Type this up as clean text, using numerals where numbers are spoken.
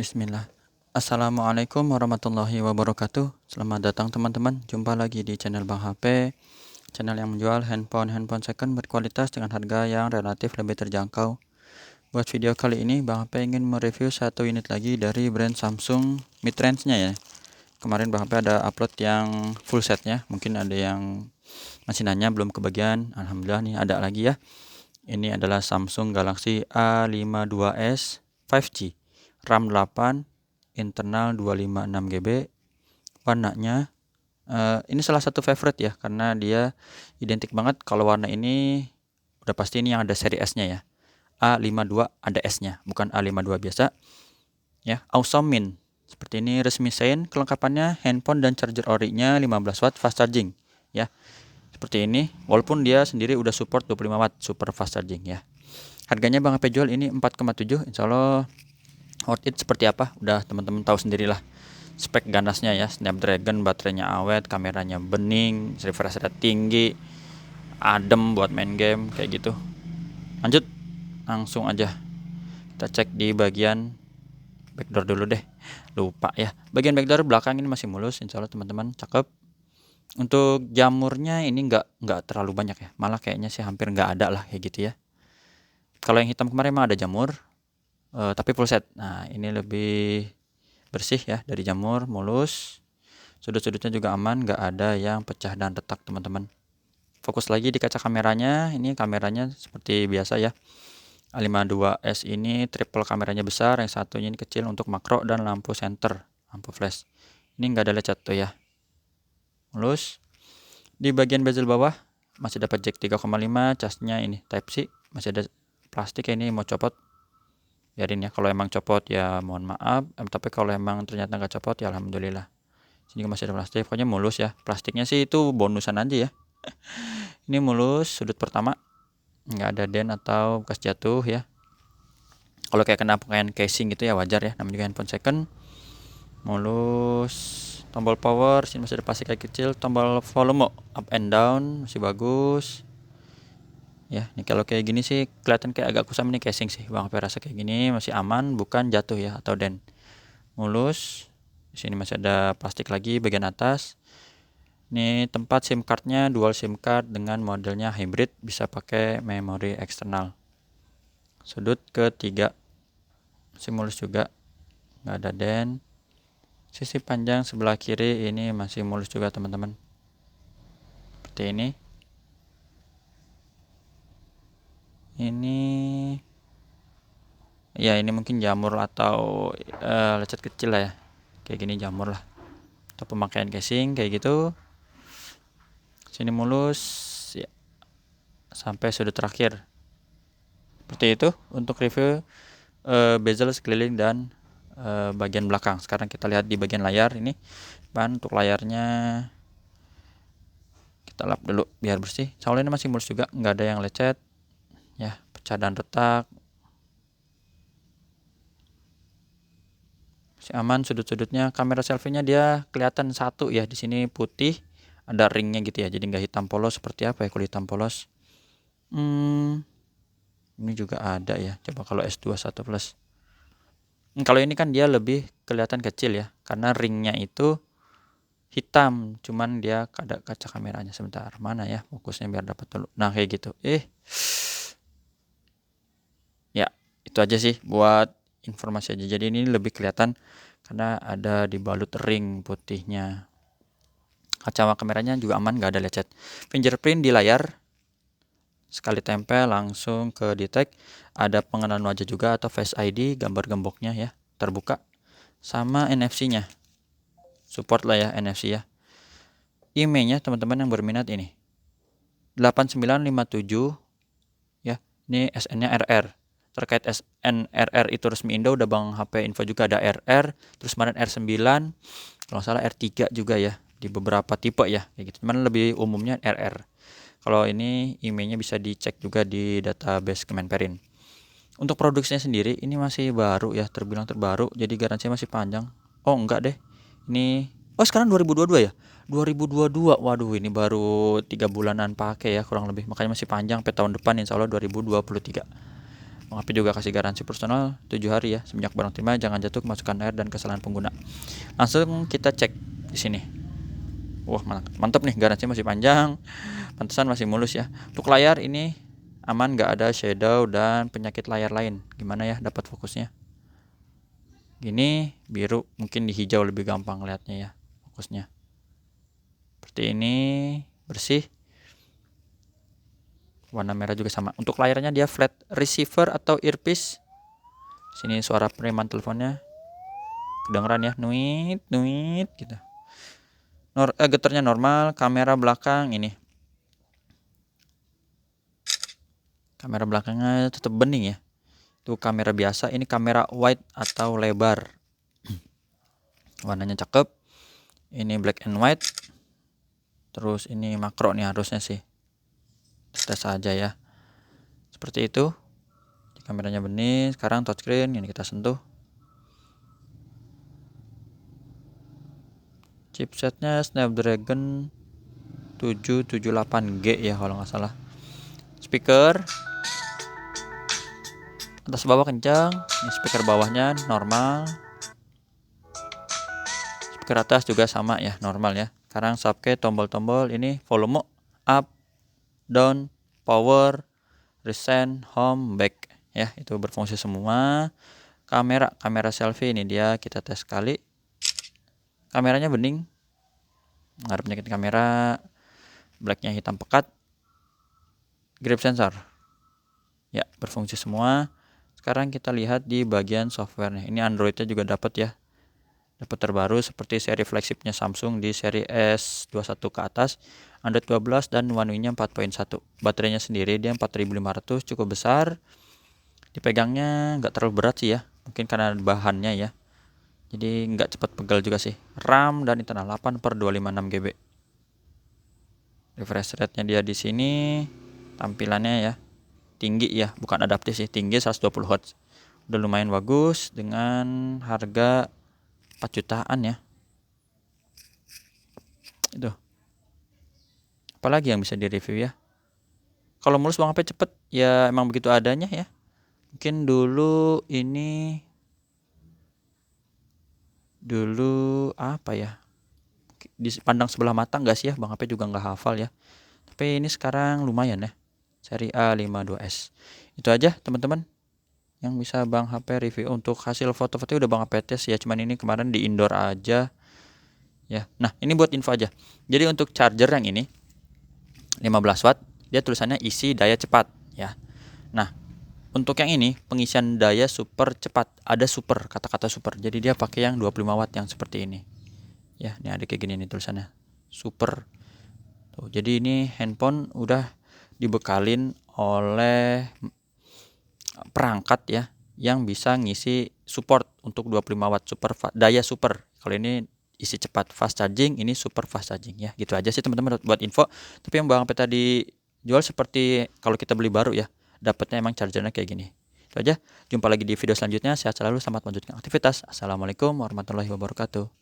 Bismillah. Assalamualaikum warahmatullahi wabarakatuh. Selamat datang teman-teman. Jumpa lagi di channel Bang HP, channel yang menjual handphone second berkualitas dengan harga yang relatif lebih terjangkau. Buat video kali ini Bang HP ingin mereview satu unit lagi dari brand Samsung mid-range-nya ya. Kemarin Bang HP ada upload yang full setnya. Mungkin ada yang masih nanya belum kebagian. Alhamdulillah nih ada lagi ya. Ini adalah Samsung Galaxy A52s 5G, RAM 8, internal 256 GB. Warnanya ini salah satu favorite ya, karena dia identik banget. Kalau warna ini udah pasti ini yang ada seri S-nya ya. A52 ada S-nya, bukan A52 biasa. Ya, Awesome Min. Seperti ini resmi sign. Kelengkapannya handphone dan charger ori-nya 15 watt fast charging ya. Seperti ini, walaupun dia sendiri udah support 25 watt super fast charging ya. Harganya Bang HP jual ini 4,7, insya Allah worth it seperti apa udah teman-teman tahu sendirilah. Spek ganasnya ya, Snapdragon, baterainya awet, kameranya bening, refresh rate tinggi, adem buat main game kayak gitu. Lanjut, langsung aja kita cek di bagian backdoor dulu deh, lupa ya. Bagian backdoor belakang ini masih mulus, insya Allah teman-teman, cakep. Untuk jamurnya ini nggak terlalu banyak ya, malah kayaknya sih hampir nggak ada lah kayak gitu ya. Kalau yang hitam kemarin emang ada jamur, tapi full set. Nah ini lebih bersih ya dari jamur, mulus. Sudut-sudutnya juga aman, nggak ada yang pecah dan retak teman-teman. Fokus lagi di kaca kameranya. Ini kameranya seperti biasa ya. A52s ini triple kameranya besar, yang satunya ini kecil untuk makro dan lampu senter, lampu flash. Ini nggak ada lecet tuh ya. Mulus. Di bagian bezel bawah masih dapat jack 3,5, casnya ini Type C, masih ada plastik ya, ini mau copot biarin ya. Kalau emang copot ya mohon maaf, tapi kalau emang ternyata nggak copot ya alhamdulillah. Sini masih ada plastik, pokoknya mulus ya. Plastiknya sih itu bonusan aja ya. Ini mulus, sudut pertama nggak ada dent atau bekas jatuh ya. Kalau kayak kena pakaian casing gitu ya wajar ya, namanya juga handphone second. Mulus. Tombol power sini masih ada plastik kayak kecil. Tombol volume up and down masih bagus ya. Ini kalau kayak gini sih kelihatan kayak agak kusam, ini casing sih Bang, rasa kayak gini masih aman, bukan jatuh ya atau dent. Mulus. Di sini masih ada plastik lagi bagian atas. Ini tempat SIM cardnya dual SIM card dengan modelnya hybrid, bisa pakai memori eksternal. Sudut ketiga masih mulus juga, nggak ada dent. Sisi panjang sebelah kiri ini masih mulus juga teman-teman, seperti ini. Ini ya, ini mungkin jamur atau lecet kecil lah ya, kayak gini jamur lah, atau pemakaian casing kayak gitu. Sini mulus ya, sampai sudut terakhir. Seperti itu untuk review bezel sekeliling dan bagian belakang. Sekarang kita lihat di bagian layar ini. Untuk layarnya kita lap dulu biar bersih. Soalnya ini masih mulus juga, nggak ada yang lecet ya, pecah dan retak. Masih aman sudut-sudutnya. Kamera selfie-nya dia kelihatan satu ya, di sini putih, ada ringnya gitu ya, jadi nggak hitam polos. Seperti apa ya kalau hitam polos? Ini juga ada ya. Coba kalau S21 Plus. Kalau ini kan dia lebih kelihatan kecil ya, karena ringnya itu hitam, cuman dia ada kaca kameranya. Sebentar, mana ya fokusnya biar dapat dulu. Nah kayak gitu. Ya itu aja sih buat informasi aja. Jadi ini lebih kelihatan karena ada dibalut ring putihnya. Kaca kameranya juga aman, nggak ada lecet. Fingerprint di layar, sekali tempel langsung ke detect. Ada pengenalan wajah juga atau Face ID, gambar gemboknya ya terbuka, sama NFC-nya. Support lah ya NFC ya. IMEI-nya teman-teman yang berminat ini 8957 ya. Ini SN-nya RR. Terkait SN RR itu resmi Indo udah Bang HP info juga, ada RR, terus kemarin R9, kalau salah R3 juga ya, di beberapa tipe ya kayak gitu. Cuman lebih umumnya RR. Kalau ini IMEI-nya bisa dicek juga di database Kemenperin. Untuk produksinya sendiri ini masih baru ya, terbilang terbaru, jadi garansinya masih panjang. Oh enggak deh, ini sekarang 2022 ya, 2022. Waduh, ini baru 3 bulanan pakai ya kurang lebih, makanya masih panjang. Sampai tahun depan insya Allah 2023. Bang HP juga kasih garansi personal 7 hari ya. Semenjak barang terima jangan jatuh kemasukan air dan kesalahan pengguna. Langsung kita cek di sini. Wah, mantap nih, garansi masih panjang. Pantesan masih mulus ya. Untuk layar ini aman, nggak ada shadow dan penyakit layar lain. Gimana ya dapat fokusnya? Gini biru, mungkin di hijau lebih gampang lihatnya ya fokusnya. Seperti ini, bersih. Warna merah juga sama. Untuk layarnya dia flat receiver atau earpiece. Sini suara penerimaan teleponnya kedengeran ya, nuit nuit gitu. Getarnya normal. Kamera belakang ini, kamera belakangnya tetap bening ya. Itu kamera biasa, ini kamera wide atau lebar. Warnanya cakep. Ini black and white. Terus ini makro nih harusnya sih. Tes aja ya. Seperti itu. Kameranya bening. Sekarang touchscreen ini kita sentuh. Chipsetnya Snapdragon 778G ya kalau nggak salah. Speaker atas bawah kencang. Ini speaker bawahnya normal. Speaker atas juga sama ya, normal ya. Sekarang subke tombol-tombol ini volume up, down, power, recent, home, back ya, itu berfungsi semua. Kamera selfie ini dia, kita tes sekali. Kameranya bening, nggak ada penyakit kamera. Blacknya hitam pekat. Grip sensor ya, berfungsi semua. Sekarang kita lihat di bagian softwarenya. Ini Androidnya juga dapat ya, dapat terbaru seperti seri flagshipnya Samsung di seri S21 ke atas, Android 12 dan One UI-nya 4.1. Baterainya sendiri dia 4500, cukup besar. Dipegangnya nggak terlalu berat sih ya, mungkin karena bahannya ya, jadi nggak cepat pegal juga sih. RAM dan internal 8/256 GB. Refresh rate-nya dia di sini, tampilannya ya tinggi ya, bukan adaptif sih, tinggi 120 Hz. Udah lumayan bagus dengan harga 4 jutaan ya. Itu. Apalagi yang bisa direview ya. Kalau mulus Bang HP cepet ya, emang begitu adanya ya. Mungkin dulu apa ya, dipandang sebelah mata nggak sih ya, Bang HP juga nggak hafal ya. Tapi ini sekarang lumayan ya, seri A52s. Itu aja teman-teman yang bisa Bang HP review. Untuk hasil foto-foto udah Bang HP tes ya, cuman ini kemarin di indoor aja ya. Nah ini buat info aja. Jadi untuk charger yang ini 15 watt, dia tulisannya isi daya cepat ya. Nah untuk yang ini pengisian daya super cepat, ada super, kata-kata super. Jadi dia pakai yang 25 watt yang seperti ini. Ya, ini ada kayak gini nih tulisannya. Super. Tuh, jadi ini handphone udah dibekalin oleh perangkat ya yang bisa ngisi support untuk 25 watt super daya super. Kalau ini isi cepat fast charging, ini super fast charging ya. Gitu aja sih teman-teman buat info. Tapi yang Bang HP tadi jual seperti kalau kita beli baru ya, dapatnya emang chargernya kayak gini. Itu aja. Jumpa lagi di video selanjutnya. Sehat selalu, selamat melanjutkan aktivitas. Assalamualaikum warahmatullahi wabarakatuh.